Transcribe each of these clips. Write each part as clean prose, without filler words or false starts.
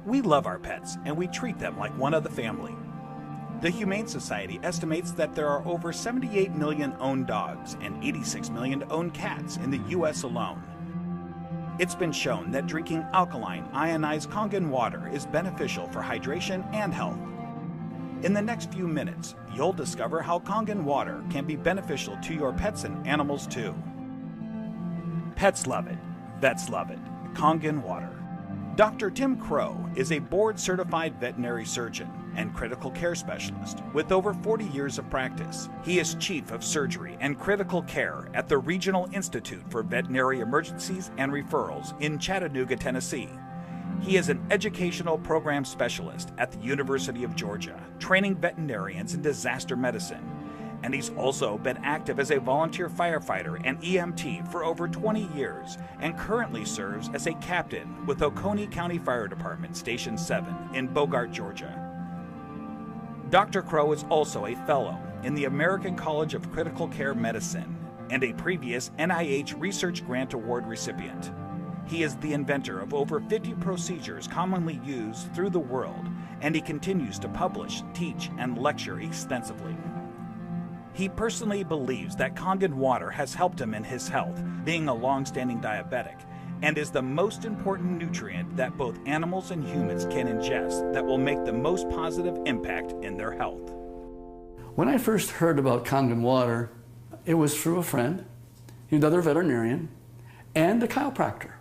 We love our pets and we treat them like one of the family. The Humane Society estimates that there are over 78 million owned dogs and 86 million owned cats in the U.S. alone. It's been shown that drinking alkaline, ionized Kangen water is beneficial for hydration and health. In the next few minutes, you'll discover how Kangen water can be beneficial to your pets and animals too. Pets love it, vets love it. Kangen water. Dr. Tim Crowe is a board-certified veterinary surgeon and critical care specialist with over 40 years of practice. He is Chief of Surgery and Critical Care at the Regional Institute for Veterinary Emergencies and Referrals in Chattanooga, Tennessee. He is an educational program specialist at the University of Georgia, training veterinarians in disaster medicine. And he's also been active as a volunteer firefighter and EMT for over 20 years and currently serves as a captain with Oconee County Fire Department Station 7 in Bogart, Georgia. Dr. Crowe is also a fellow in the American College of Critical Care Medicine and a previous NIH Research Grant Award recipient. He is the inventor of over 50 procedures commonly used through the world, and he continues to publish, teach, and lecture extensively. He personally believes that Kangen water has helped him in his health, being a long-standing diabetic, and is the most important nutrient that both animals and humans can ingest that will make the most positive impact in their health. When I first heard about Kangen water, it was through a friend, another veterinarian, and a chiropractor.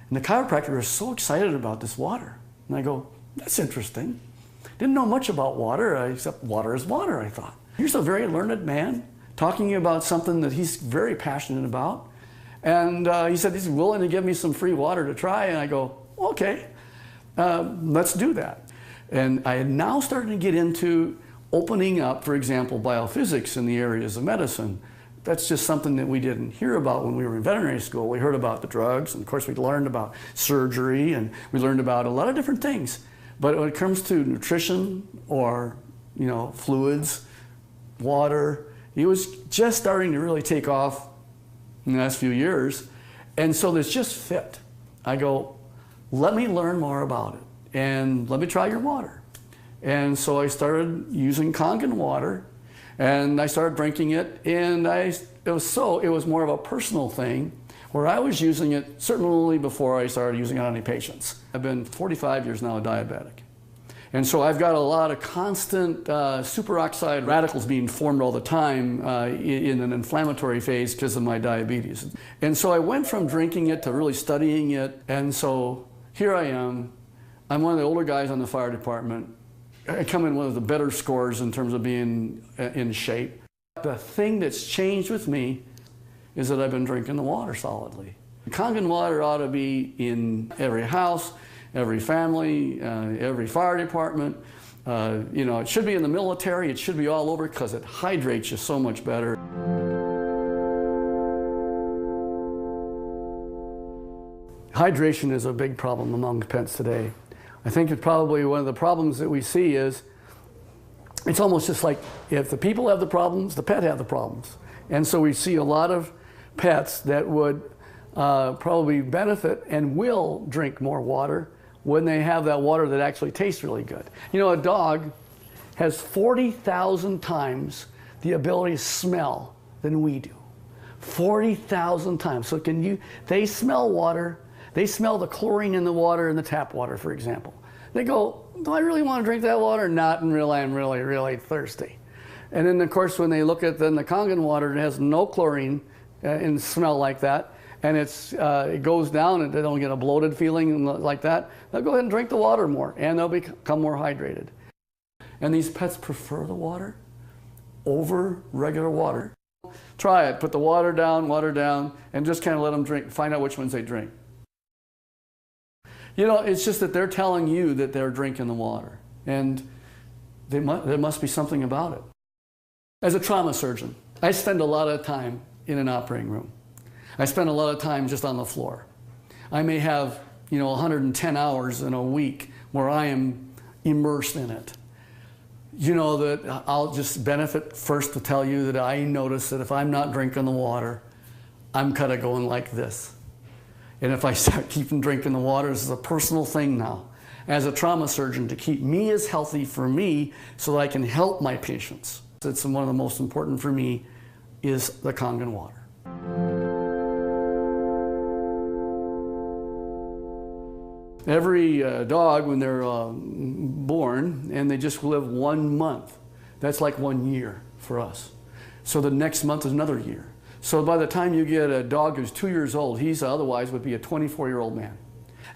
And the chiropractor was so excited about this water. And I go, that's interesting. Didn't know much about water, except water is water, I thought. Here's a very learned man talking about something that he's very passionate about. And he said he's willing to give me some free water to try. And I go, okay, let's do that. And I had now started to get into opening up, for example, biophysics in the areas of medicine. That's just something that we didn't hear about when we were in veterinary school. We heard about the drugs, and of course we learned about surgery, and we learned about a lot of different things. But when it comes to nutrition or, fluids, water, it was just starting to really take off in the last few years. And so this just fit. I go, let me learn more about it and let me try your water. And so I started using Kangen water and I started drinking it, and it was more of a personal thing where I was using it certainly before I started using it on any patients. I've been 45 years now a diabetic. And so I've got a lot of constant superoxide radicals being formed all the time in an inflammatory phase because of my diabetes. And so I went from drinking it to really studying it. And so here I am. I'm one of the older guys on the fire department. I come in one of the better scores in terms of being in shape. The thing that's changed with me is that I've been drinking the water solidly. Kangen water ought to be in every house, every family, every fire department. It should be in the military. It should be all over because it hydrates you so much better. Hydration is a big problem among pets today. I think it's probably one of the problems that we see is it's almost just like if the people have the problems, the pet have the problems. And so we see a lot of pets that would probably benefit and will drink more water when they have that water that actually tastes really good. A dog has 40,000 times the ability to smell than we do. 40,000 times. So they smell water, they smell the chlorine in the water in the tap water, for example. They go, do I really want to drink that water? Not until I'm really, really thirsty. And then of course when they look at the Kangen water, it has no chlorine and smell like that, and it goes down and they don't get a bloated feeling like that, they'll go ahead and drink the water more and they'll become more hydrated. And these pets prefer the water over regular water. Try it, put the water down, and just kind of let them drink, find out which ones they drink. It's just that they're telling you that they're drinking the water, and there must be something about it. As a trauma surgeon, I spend a lot of time in an operating room. I spend a lot of time just on the floor. I may have 110 hours in a week where I am immersed in it. That I'll just benefit first to tell you that I notice that if I'm not drinking the water, I'm kind of going like this. And if I start keeping drinking the water, this is a personal thing now. as a trauma surgeon to keep me as healthy for me so that I can help my patients. It's one of the most important for me is the Kangen water. Every dog, when they're born and they just live 1 month, that's like 1 year for us. So the next month is another year. So by the time you get a dog who's 2 years old, he's otherwise would be a 24-year-old man.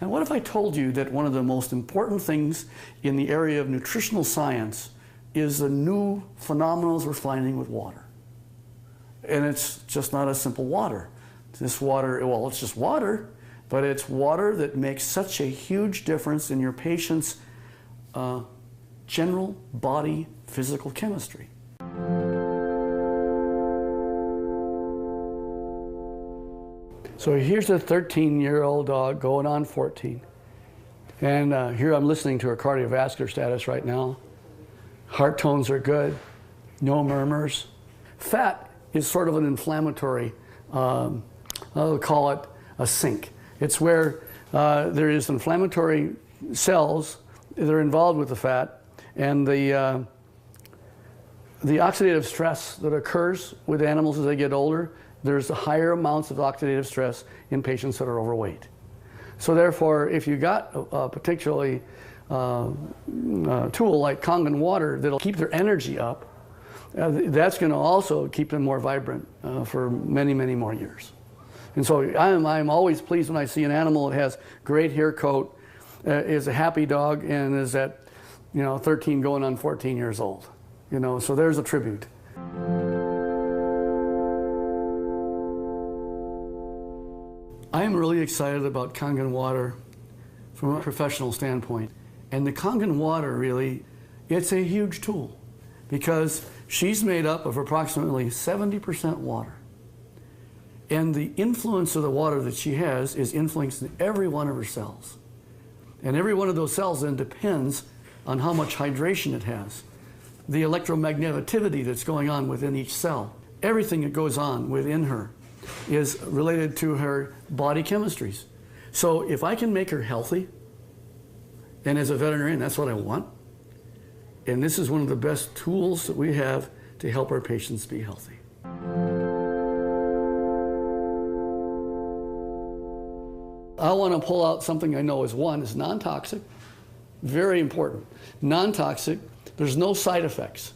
And what if I told you that one of the most important things in the area of nutritional science is the new phenomena we're finding with water? And it's just not a simple water. This water, well, it's just water, but it's water that makes such a huge difference in your patient's general body physical chemistry. So here's a 13-year-old dog going on 14. And here I'm listening to her cardiovascular status right now. Heart tones are good, no murmurs. Fat is sort of an inflammatory, I'll call it a sink. It's where there is inflammatory cells that are involved with the fat, and the oxidative stress that occurs with animals as they get older, there's higher amounts of oxidative stress in patients that are overweight. So therefore, if you got a particularly tool like Kangen water that'll keep their energy up, that's going to also keep them more vibrant for many, many more years. And so I'm always pleased when I see an animal that has great hair coat, is a happy dog, and is at 13 going on 14 years old. So there's a tribute. I am really excited about Kangen water from a professional standpoint. And the Kangen water really, it's a huge tool because she's made up of approximately 70% water. And the influence of the water that she has is influencing every one of her cells. And every one of those cells then depends on how much hydration it has. The electromagneticity that's going on within each cell. Everything that goes on within her is related to her body chemistries. So if I can make her healthy, and as a veterinarian, that's what I want. And this is one of the best tools that we have to help our patients be healthy. I want to pull out something I know is non-toxic, very important. Non-toxic, there's no side effects.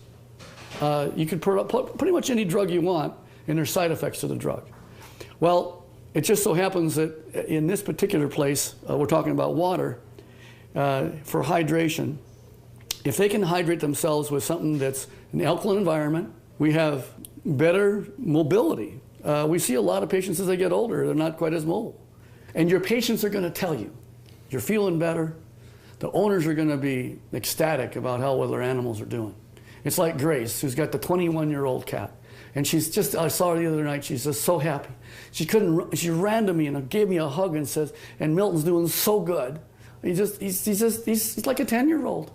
You can put pretty much any drug you want, and there's side effects to the drug. Well, it just so happens that in this particular place, we're talking about water, for hydration. If they can hydrate themselves with something that's an alkaline environment, we have better mobility. We see a lot of patients as they get older, they're not quite as mobile. And your patients are going to tell you, you're feeling better. The owners are going to be ecstatic about how well their animals are doing. It's like Grace, who's got the 21-year-old cat. And she's just, I saw her the other night, she's just so happy. She ran to me and gave me a hug and says, and Milton's doing so good. He's like a 10-year-old.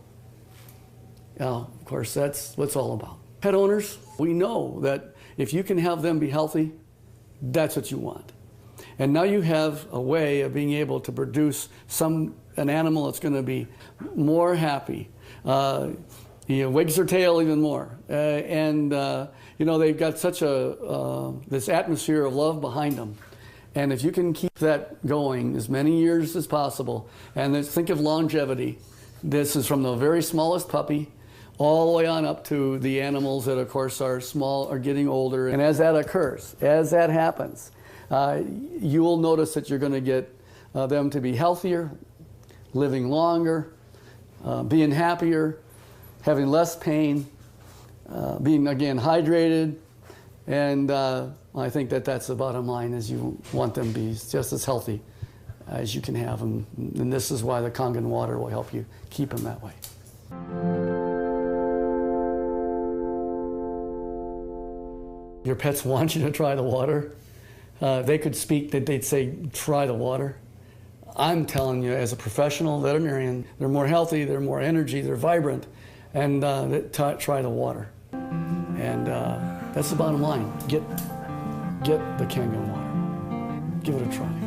Of course, that's what it's all about. Pet owners, we know that if you can have them be healthy, that's what you want. And now you have a way of being able to produce an animal that's going to be more happy, wags their tail even more, they've got such this atmosphere of love behind them. And if you can keep that going as many years as possible, and think of longevity, this is from the very smallest puppy all the way on up to the animals that, of course, are small, are getting older. And as that occurs, as that happens, you will notice that you're going to get them to be healthier, living longer, being happier, having less pain, being, again, hydrated. And I think that's the bottom line, is you want them to be just as healthy as you can have them. And this is why the Kangen water will help you keep them that way. Your pets want you to try the water. They could speak, they'd say, try the water. I'm telling you, as a professional veterinarian, they're more healthy, they're more energy, they're vibrant, and try the water. And that's the bottom line. Get the Kangen water. Give it a try.